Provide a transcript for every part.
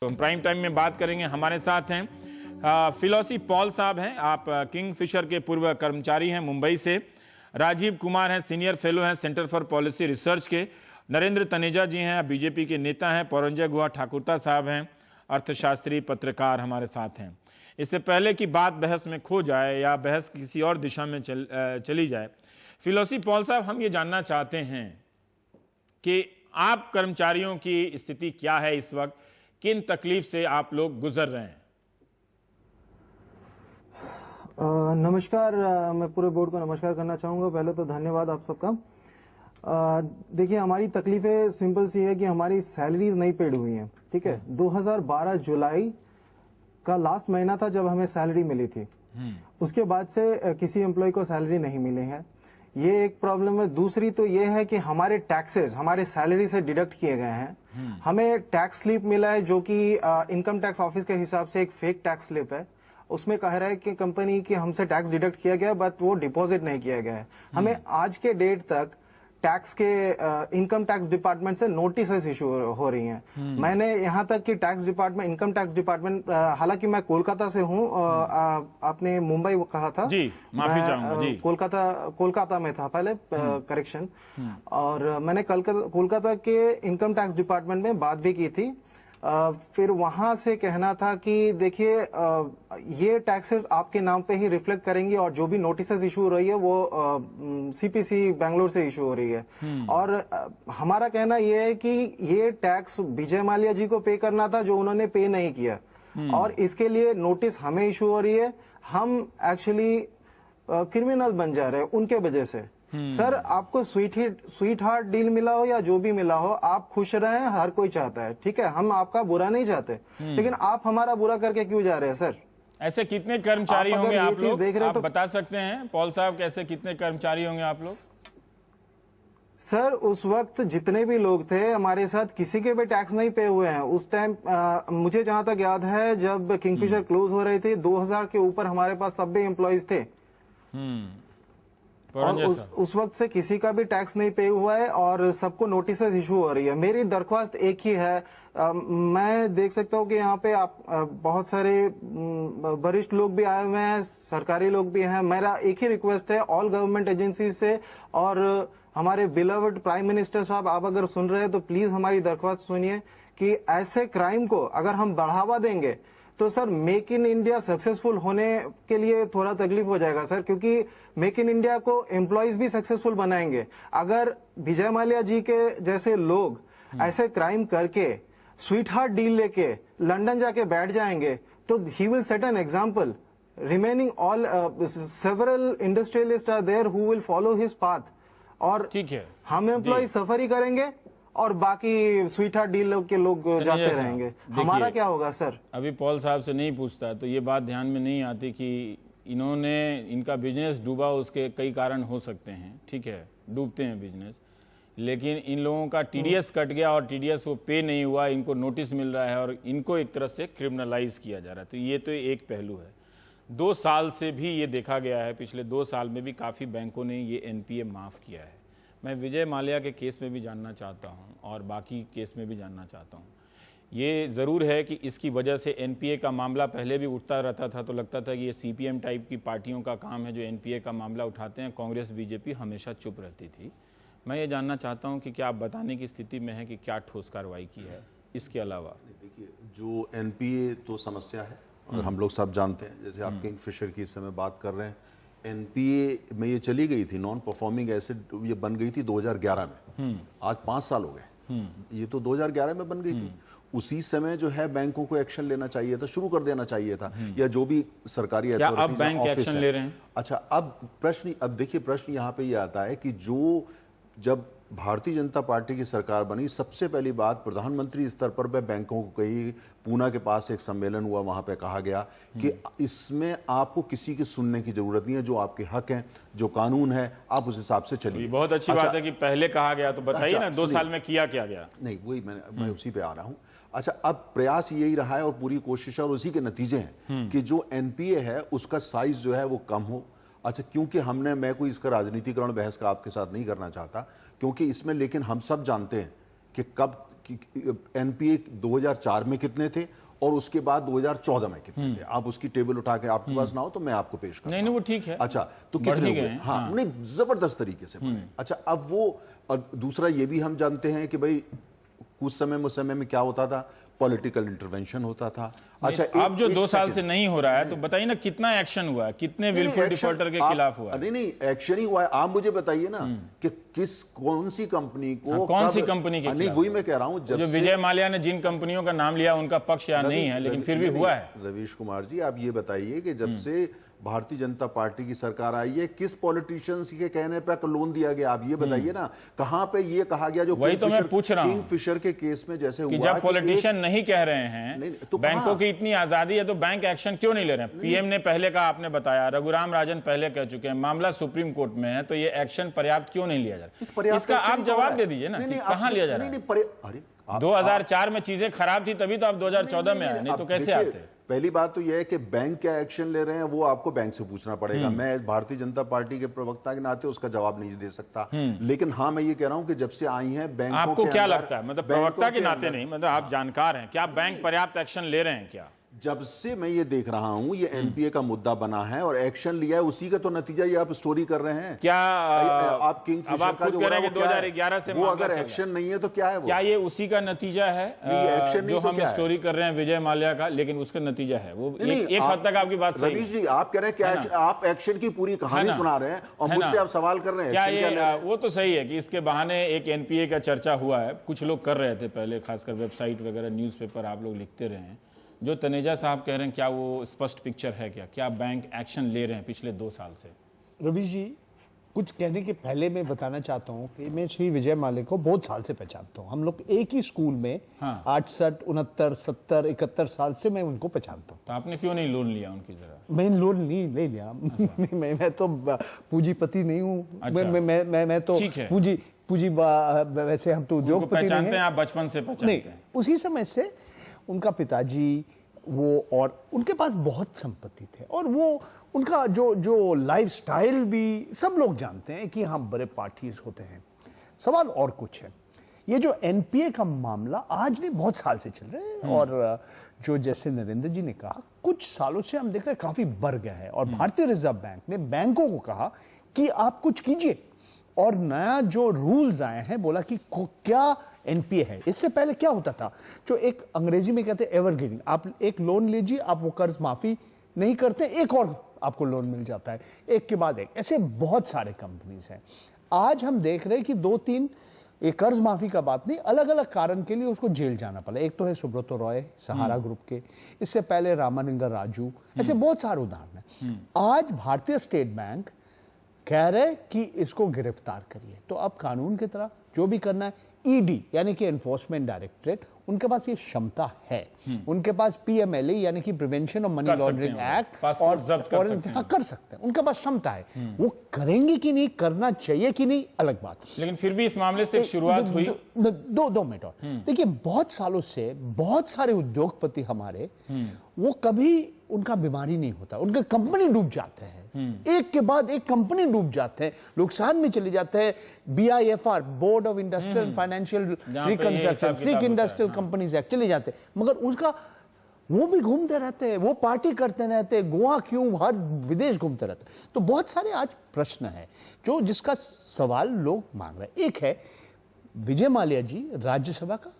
तो prime time में बात करेंगे। हमारे साथ हैं फिलोसी पॉल साहब हैं, आप किंगफिशर के पूर्व कर्मचारी हैं मुंबई से। राजीव कुमार हैं, सीनियर फेलो हैं सेंटर फॉर पॉलिसी रिसर्च के। नरेंद्र तनेजा जी हैं, बीजेपी के नेता हैं। पौरंजय गुहा ठाकुरता साहब हैं, अर्थशास्त्री पत्रकार हमारे साथ हैं। इससे पहले कि बात बहस में खो जाए या बहस किसी और दिशा में चली जाए, फिलोसी पॉल साहब, हम ये जानना चाहते हैं कि आप कर्मचारियों की स्थिति क्या है इस वक्त, किन तकलीफ से आप लोग गुजर रहे हैं? नमस्कार। मैं पूरे बोर्ड को नमस्कार करना चाहूंगा। पहले तो धन्यवाद आप सबका। देखिए, हमारी तकलीफें सिंपल सी है कि हमारी सैलरीज नहीं पेड हुई हैं। ठीक है, 2012 जुलाई का लास्ट महीना था जब हमें सैलरी मिली थी। उसके बाद से किसी एम्प्लॉय को सैलरी नहीं मिली है। ये एक प्रॉब्लम है। दूसरी तो ये है कि हमारे टैक्सेस हमारे सैलरी से डिडक्ट किए गए हैं। हमें टैक्स स्लिप मिला है जो कि इनकम टैक्स ऑफिस के हिसाब से एक फेक टैक्स स्लिप है। उसमें कह रहा है कि कंपनी की हमसे टैक्स डिडक्ट किया गया, बट वो डिपॉजिट नहीं किया गया है। हमें आज के डेट तक टैक्स के इनकम टैक्स डिपार्टमेंट से नोटिस इशू हो रही हैं। मैंने यहाँ तक कि tax department, income tax department, हालांकि मैं कोलकाता से हूँ, आपने मुंबई कहा था जी, माफी चाहूंगा जी। कोलकाता में था पहले, करेक्शन। और मैंने कोलकाता के इनकम टैक्स डिपार्टमेंट में बात भी की थी। फिर वहां से कहना था कि देखिए, ये टैक्सेस आपके नाम पे ही रिफ्लेक्ट करेंगे और जो भी नोटिस इशू हो रही है वो सीपीसी बेंगलोर से इशू हो रही है। और हमारा कहना ये है कि ये टैक्स विजय माल्या जी को पे करना था जो उन्होंने पे नहीं किया, और इसके लिए नोटिस हमें इशू हो रही है। हम एक्चुअली क्रिमिनल बन जा रहे हैं उनके वजह से। सर, आपको स्वीट हार्ट डील मिला हो या जो भी मिला हो, आप खुश रहें, हर कोई चाहता है। ठीक है, हम आपका बुरा नहीं चाहते, लेकिन आप हमारा बुरा करके क्यों जा रहे हैं सर? ऐसे कितने कर्मचारी होंगे आप लोग देख रहे आप तो बता सकते हैं पॉल साहब, कैसे कितने कर्मचारी होंगे आप लोग? सर, उस वक्त जितने भी लोग थे हमारे साथ, किसी के भी टैक्स नहीं पे हुए हैं। उस टाइम मुझे जहां तक याद है, जब किंगफिशर क्लोज हो रही थी, 2000 के ऊपर हमारे पास तब भी एम्प्लॉइज थे। और उस वक्त से किसी का भी टैक्स नहीं पे हुआ है और सबको नोटिस इशू हो रही है। मेरी दरख्वास्त एक ही है। मैं देख सकता हूँ कि यहाँ पे आप बहुत सारे वरिष्ठ लोग भी आए हुए हैं, सरकारी लोग भी हैं। मेरा एक ही रिक्वेस्ट है ऑल गवर्नमेंट एजेंसी से, और हमारे बिलवर्ड प्राइम मिनिस्टर साहब, आप अगर सुन रहे हैं तो प्लीज हमारी दरख्वास्त सुनिए कि ऐसे क्राइम को अगर हम बढ़ावा देंगे तो sir, make in India successful होने के लिए थोड़ा तकलीफ हो जाएगा सर, क्योंकि मेक इन इंडिया को एम्प्लॉयज भी सक्सेसफुल बनाएंगे। अगर विजय माल्या जी के जैसे लोग ऐसे क्राइम करके स्वीट हार्ट डील लेके लंदन जाके बैठ जाएंगे तो he will set an example. Remaining all several industrialist are there who will follow his path, और ठीक है, हम एम्प्लॉय सफर ही करेंगे और बाकी स्वीट हार्ट डील के लोग जाते रहेंगे। हमारा क्या होगा सर? अभी पॉल साहब से नहीं पूछता तो ये बात ध्यान में नहीं आती कि इनका बिजनेस डूबा, उसके कई कारण हो सकते हैं। ठीक है, डूबते हैं बिजनेस, लेकिन इन लोगों का टीडीएस कट गया और टीडीएस वो पे नहीं हुआ, इनको नोटिस मिल रहा है और इनको एक तरह से क्रिमिनलाइज किया जा रहा है। तो ये तो एक पहलू है। 2 साल से भी ये देखा गया है, पिछले 2 साल में भी काफ़ी बैंकों ने ये एनपीए माफ़ किया है। मैं विजय माल्या के केस में भी जानना चाहता हूं और बाकी केस में भी जानना चाहता हूं। ये ज़रूर है कि इसकी वजह से एनपीए का मामला पहले भी उठता रहता था, तो लगता था कि ये सीपीएम टाइप की पार्टियों का काम है जो एनपीए का मामला उठाते हैं। कांग्रेस बीजेपी हमेशा चुप रहती थी। मैं ये जानना चाहता हूं कि क्या आप बताने की स्थिति में हैं कि क्या ठोस कार्रवाई की है इसके अलावा? देखिए, जो एनपीए तो समस्या है और हम लोग सब जानते हैं। जैसे आप किंगफिशर की इस समय बात कर रहे हैं, एनपीए में ये चली गई थी, नॉन परफॉर्मिंग एसेट, ये बन गई थी 2011 में। आज 5 साल हो गए। ये तो 2011 में बन गई थी। उसी समय जो है बैंकों को एक्शन लेना चाहिए था, शुरू कर देना चाहिए था, या जो भी सरकारी क्या अब बैंक एक्शन ले रहे हैं? अच्छा, अब देखिए, प्रश्न यहाँ पे ये आता है कि जब भारतीय जनता पार्टी की सरकार बनी, सबसे पहली बात प्रधानमंत्री स्तर पर बैंकों को कही, पूना के पास एक सम्मेलन हुआ, वहां पे कहा गया कि इसमें आपको किसी की सुनने की जरूरत नहीं है, जो आपके हक हैं, जो कानून है, आप उस हिसाब से चलिए। बहुत अच्छी बात है कि पहले कहा गया, तो बताइए ना 2 साल में किया क्या गया? नहीं, वही मैं उसी पे आ रहा हूं। अच्छा, अब प्रयास यही रहा है और पूरी कोशिश है और उसी के नतीजे हैं कि जो एनपीए है उसका साइज जो है वो कम हो। अच्छा, क्योंकि मैं कोई इसका राजनीतिकरण बहस का आपके साथ नहीं करना चाहता, क्योंकि इसमें, लेकिन हम सब जानते हैं कि एनपीए 2004 में कितने थे और उसके बाद 2014 में कितने थे। आप उसकी टेबल उठा के, आपके पास ना हो तो मैं आपको पेश करूं। नहीं वो ठीक है। अच्छा, तो कितने हुए? हाँ, नहीं जबरदस्त तरीके से बढ़े। अच्छा, अब वो, और दूसरा ये भी हम जानते हैं कि भाई कुछ समय में क्या होता था, पॉलिटिकल इंटरवेंशन होता था। अच्छा, अब जो 2 साल से नहीं हो रहा है, तो बताइए ना कितना एक्शन हुआ है, कितने विलफुल डिफॉल्टर के खिलाफ हुआ है? नहीं, एक्शन ही हुआ है। आप मुझे बताइए ना कि कौन सी कंपनी को, कौन सी कंपनी के नहीं, वही मैं कह रहा हूं, जो विजय माल्या ने जिन कंपनियों का नाम लिया उनका पक्ष या नहीं है, लेकिन फिर भी हुआ है। रवीश कुमार जी, आप ये बताइए कि जब से भारतीय जनता पार्टी की सरकार आई है, किस पॉलिटिशियंस के कहने पर लोन दिया गया? आप ये बताइए ना, कहां पे ये कहा गया, जो वही तो मैं पूछ रहा हूं, किंगफिशर के केस में जैसे हुआ, जब पॉलिटिशियन नहीं कह रहे हैं तो बैंकों की इतनी आजादी है, तो बैंक एक्शन क्यों नहीं ले रहे हैं? पीएम ने पहले कहा, आपने बताया, रघुराम राजन पहले कह चुके हैं, मामला सुप्रीम कोर्ट में है, तो ये एक्शन पर्याप्त क्यों नहीं लिया जा रहा? इसका आप जवाब दे दीजिए ना, कहां लिया जा रहा है? अरे 2004 में चीजें खराब थी, तभी तो आप 2014 में आए, नहीं तो कैसे आते? पहली बात तो यह है कि बैंक क्या एक्शन ले रहे हैं वो आपको बैंक से पूछना पड़ेगा। मैं भारतीय जनता पार्टी के प्रवक्ता के नाते उसका जवाब नहीं दे सकता। लेकिन हाँ, मैं ये कह रहा हूं कि जब से आई हैं बैंकों, आपको क्या लगता है, मतलब प्रवक्ता के नाते नहीं, मतलब आप जानकार हैं, क्या बैंक पर्याप्त एक्शन ले रहे हैं क्या? जब से मैं ये देख रहा हूं, ये एनपीए का मुद्दा बना है और एक्शन लिया है, उसी का तो नतीजा ये आप स्टोरी कर रहे हैं। क्या आप किंगफिशर का जो 2011 से वो अगर एक्शन नहीं है तो क्या है वो? क्या ये उसी का नतीजा है? एक्शन जो हम स्टोरी कर रहे हैं विजय माल्या का, लेकिन उसका नतीजा है वो। एक हद तक आपकी बात सही है। रवीश जी, आप कह रहे हैं क्या आप एक्शन की पूरी कहानी सुना रहे हैं और मुझसे आप सवाल कर रहे हैं? क्या ये वो तो सही है कि इसके बहाने एक एनपीए का चर्चा हुआ है, कुछ लोग कर रहे थे पहले, खासकर वेबसाइट वगैरह, न्यूज़पेपर आप लोग लिखते रहे हैं। जो तनेजा साहब कह रहे हैं, क्या वो स्पष्ट पिक्चर है? क्या बैंक एक्शन ले रहे हैं पिछले 2 साल से? रवि जी, कुछ कहने के पहले मैं बताना चाहता हूं कि मैं श्री विजय माल्या को बहुत साल से पहचानता हूं। हम लोग एक ही स्कूल में 68, 69, 70, 71 साल से मैं उनको पहचानता हूं। तो आपने क्यों नहीं लोन लिया उनकी जरा? मैं लोन नहीं ले लिया। मैं तो पूंजीपति नहीं हूँ। मैं तो पूंजी वैसे हम तो उद्योगपति पहचानते हैं, आप बचपन से पहचानते हैं। उसी समय से उनका पिताजी वो, और उनके पास बहुत संपत्ति थे, और वो उनका जो लाइफस्टाइल भी सब लोग जानते हैं कि हाँ, बड़े पार्टीज होते हैं। सवाल और कुछ है, ये जो एनपीए का मामला आज नहीं, बहुत साल से चल रहा है, और जो जैसे नरेंद्र जी ने कहा, कुछ सालों से हम देख रहे हैं काफी बढ़ गया है। और भारतीय रिजर्व बैंक ने बैंकों को कहा कि आप कुछ कीजिए, और नया जो रूल्स आए हैं, बोला कि क्या एनपीए है। इससे पहले क्या होता था, जो एक अंग्रेजी में कहते हैं एवरग्रीन, आप एक लोन लीजिए, आप वो कर्ज माफी नहीं करते, एक और आपको लोन मिल जाता है, एक के बाद एक। ऐसे बहुत सारे कंपनीज हैं। आज हम देख रहे हैं कि 2-3, एक कर्ज माफी का बात नहीं, अलग अलग कारण के लिए उसको जेल जाना पड़ा। एक तो है सुब्रतो रॉय, सहारा ग्रुप के, इससे पहले रामानंगन राजू, ऐसे बहुत सारे उदाहरण हैं। आज भारतीय स्टेट बैंक कह रहे कि इसको गिरफ्तार करिए, तो अब कानून की तरह जो भी करना है, ईडी यानी कि एनफोर्समेंट डायरेक्टरेट, उनके पास ये क्षमता है। उनके पास पीएमएलए यानी कि prevention of money laundering act और कर सकते हैं, उनके पास क्षमता है। वो करेंगे कि नहीं, करना चाहिए कि नहीं, अलग बात। लेकिन फिर भी इस मामले से शुरुआत हुई। 2 मिनट और देखिए, बहुत सालों से बहुत सारे उद्योगपति हमारे, वो कभी उनका बीमारी नहीं होता, उनका कंपनी डूब जाते हैं, एक के बाद एक कंपनी डूब जाते हैं, नुकसान में चले जाते हैं। BIFR, board of industrial and financial reconstruction, sick industrial companies act चले जाते हैं, मगर उसका वो भी घूमते रहते हैं, वो पार्टी करते रहते हैं, गोवा क्यों, हर विदेश घूमते रहते हैं। तो बहुत सारे आज प्रश्न है जो जिसका सवाल लोग मांग रहे हैं। एक है, विजय माल्या जी राज्यसभा का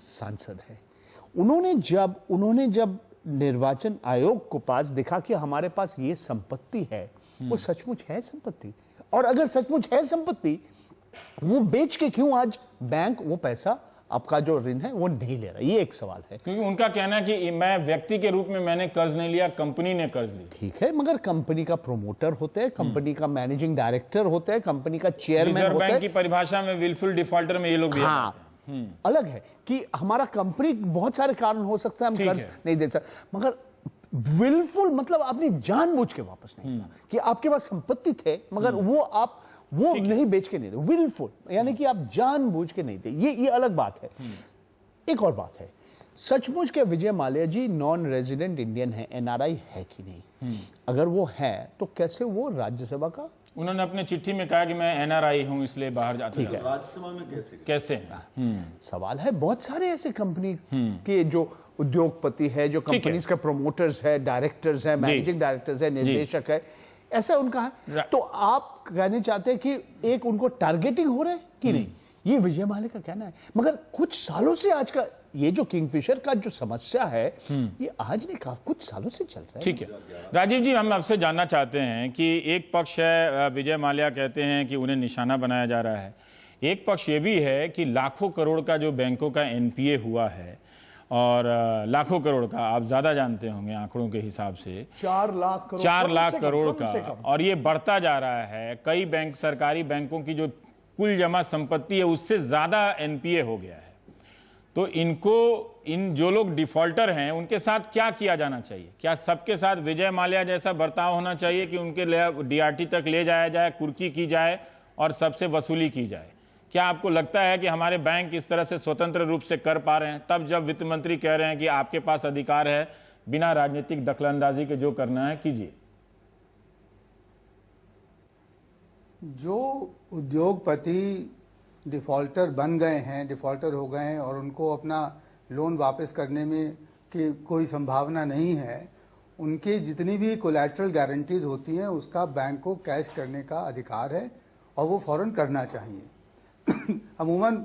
सांसद है, उन्होंने जब निर्वाचन आयोग को पास दिखा कि हमारे पास ये संपत्ति है, वो सचमुच है संपत्ति, और अगर सचमुच है संपत्ति, वो बेच के क्यों आज बैंक वो पैसा आपका जो ऋण है वो नहीं ले रहा? ये एक सवाल है। क्योंकि उनका कहना है कि मैं व्यक्ति के रूप में मैंने कर्ज नहीं लिया, कंपनी ने कर्ज लिया। ठीक है, मगर कंपनी का प्रोमोटर होते हैं, कंपनी का मैनेजिंग डायरेक्टर होते हैं, कंपनी का चेयरमैन होते हैं। रिजर्व बैंक की परिभाषा में विलफुल डिफॉल्टर में ये लोग भी अलग है कि हमारा कंपनी, बहुत सारे कारण हो सकते हैं, हम कर्ज नहीं दे सकते, मगर विलफुल मतलब आपने जानबूझ के वापस नहीं किया, कि आपके पास संपत्ति थे मगर वो नहीं बेच के नहीं दे। विलफुल यानी कि आप जानबूझ के नहीं दे, ये अलग बात है। एक और बात है, सचमुच के विजय माल्या जी नॉन रेजिडेंट इंडियन है, NRI है कि नहीं? अगर वो है तो कैसे वो राज्यसभा का उन्होंने अपने चिट्ठी में कहा कि मैं एनआरआई हूं इसलिए बाहर जाता हूं। राज्यसभा में कैसे हैं? सवाल है, बहुत सारे ऐसे कंपनी के जो उद्योगपति है, जो ठीक है। कंपनीज का प्रमोटर्स है, डायरेक्टर्स है, मैनेजिंग डायरेक्टर्स है, निर्देशक है, ऐसा उनका है। तो आप कहना चाहते हैं कि एक उनको टारगेटिंग हो रहा है कि नहीं, ये विजय माल्या का कहना है। मगर कुछ सालों से आज का ये जो किंगफिशर का जो समस्या है, ये आज नहीं, कुछ सालों से चल रहा है। ठीक है राजीव जी, हम आपसे जानना चाहते हैं कि एक पक्ष है विजय माल्या कहते हैं कि उन्हें निशाना बनाया जा रहा है, एक पक्ष ये भी है कि लाखों करोड़ का जो बैंकों का एनपीए हुआ है, और लाखों करोड़ का, आप ज्यादा जानते होंगे आंकड़ों के हिसाब से, 4 लाख करोड़, 4 लाख करोड़ कम से का, कम। और ये बढ़ता जा रहा है। कई बैंक, सरकारी बैंकों की जो कुल जमा संपत्ति है उससे ज्यादा एनपीए हो गया है। तो इनको, इन जो लोग डिफॉल्टर हैं उनके साथ क्या किया जाना चाहिए? क्या सबके साथ विजय माल्या जैसा बर्ताव होना चाहिए कि उनके डीआरटी तक ले जाया जाए, कुर्की की जाए और सबसे वसूली की जाए? क्या आपको लगता है कि हमारे बैंक इस तरह से स्वतंत्र रूप से कर पा रहे हैं, तब जब वित्त मंत्री कह रहे हैं कि आपके पास अधिकार है बिना राजनीतिक दखलंदाजी के जो करना है कीजिए? जो उद्योगपति डिफॉल्टर बन गए हैं, डिफॉल्टर हो गए हैं और उनको अपना लोन वापस करने में की कोई संभावना नहीं है, उनकी जितनी भी कोलैटरल गारंटीज होती हैं उसका बैंक को कैश करने का अधिकार है और वो फौरन करना चाहिए। अमूमन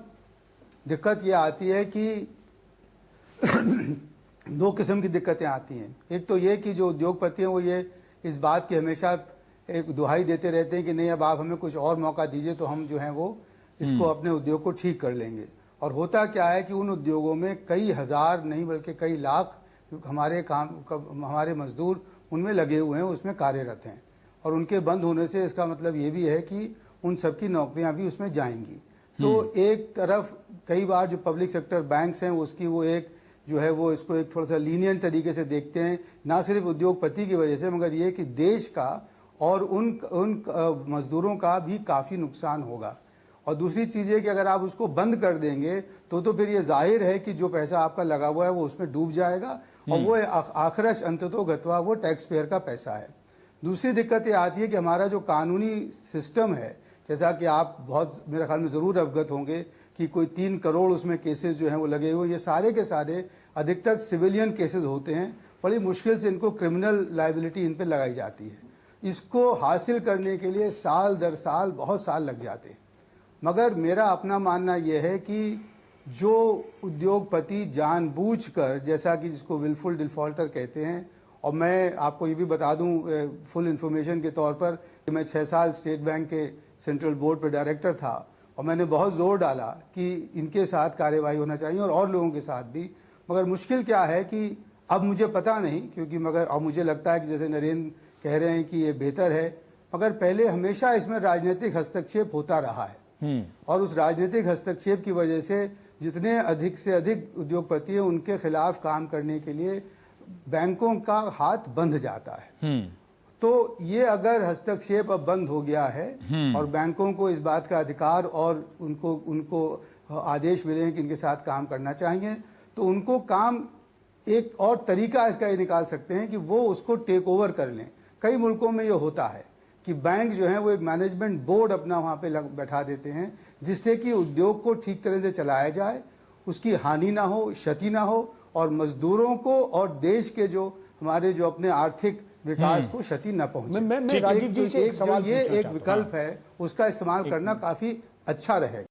दिक्कत ये आती है कि 2 किस्म की दिक्कतें आती हैं। एक तो ये कि जो उद्योगपति हैं वो ये इस बात की हमेशा एक दुहाई देते रहते हैं कि नहीं, अब आप हमें कुछ और मौका दीजिए तो हम जो हैं वो इसको अपने उद्योग को ठीक कर लेंगे। और होता क्या है कि उन उद्योगों में कई हजार नहीं बल्कि कई लाख हमारे मजदूर उनमें लगे हुए हैं, उसमें कार्यरत हैं, और उनके बंद होने से इसका मतलब ये भी है कि उन सबकी नौकरियां भी उसमें जाएंगी। तो एक तरफ कई बार जो पब्लिक सेक्टर बैंक्स हैं उसकी वो एक जो है वो इसको एक थोड़ा सा लीनियंट तरीके से देखते हैं, ना सिर्फ उद्योगपति की वजह से मगर ये कि देश का और उन मजदूरों का भी काफी नुकसान होगा। और दूसरी चीज है कि अगर आप उसको बंद कर देंगे तो फिर ये जाहिर है कि जो पैसा आपका लगा हुआ है वो उसमें डूब जाएगा और वो आखिरश अंततोगत्वा वो टैक्स पेयर का पैसा है। दूसरी दिक्कत ये आती है कि हमारा जो कानूनी सिस्टम है, जैसा कि आप बहुत मेरे ख्याल में जरूर अवगत होंगे कि कोई 3 करोड़ उसमें केसेस जो हैं वो लगे हुए, ये सारे के सारे अधिकतर सिविलियन केसेस होते हैं। बड़ी मुश्किल से इनको क्रिमिनल लायबिलिटी इन पे लगाई जाती है। इसको हासिल करने के लिए साल दर साल बहुत साल लग जाते हैं। मगर मेरा अपना मानना यह है कि जो उद्योगपति जानबूझकर, जैसा कि जिसको विलफुल डिफॉल्टर कहते हैं, और मैं आपको ये भी बता दूं फुल इन्फॉर्मेशन के तौर पर कि मैं 6 साल स्टेट बैंक के सेंट्रल बोर्ड पर डायरेक्टर था और मैंने बहुत जोर डाला कि इनके साथ कार्यवाही होना चाहिए और लोगों के साथ भी। मगर मुश्किल क्या है कि अब मुझे पता नहीं, क्योंकि मगर अब मुझे लगता है कि जैसे नरेंद्र कह रहे हैं कि ये बेहतर है, मगर पहले हमेशा इसमें राजनीतिक हस्तक्षेप होता रहा है और उस राजनीतिक हस्तक्षेप की वजह से जितने अधिक से अधिक उद्योगपति हैं उनके खिलाफ काम करने के लिए बैंकों का हाथ बंध जाता है। तो ये अगर हस्तक्षेप अब बंद हो गया है और बैंकों को इस बात का अधिकार और उनको आदेश मिले हैं कि इनके साथ काम करना चाहिए, तो उनको काम एक और तरीका इसका ये निकाल सकते हैं कि वो उसको टेक ओवर कर लें। कई मुल्कों में ये होता है कि बैंक जो है वो एक मैनेजमेंट बोर्ड अपना वहां पे बैठा देते हैं, जिससे कि उद्योग को ठीक तरह से चलाया जाए, उसकी हानि ना हो, क्षति ना हो और मजदूरों को और देश के जो हमारे जो अपने आर्थिक विकास को क्षति न पहुंचे। मैं राजीव जी से एक सवाल ये पूछना एक चाहता हूं। विकल्प है, उसका इस्तेमाल करना काफी अच्छा रहेगा।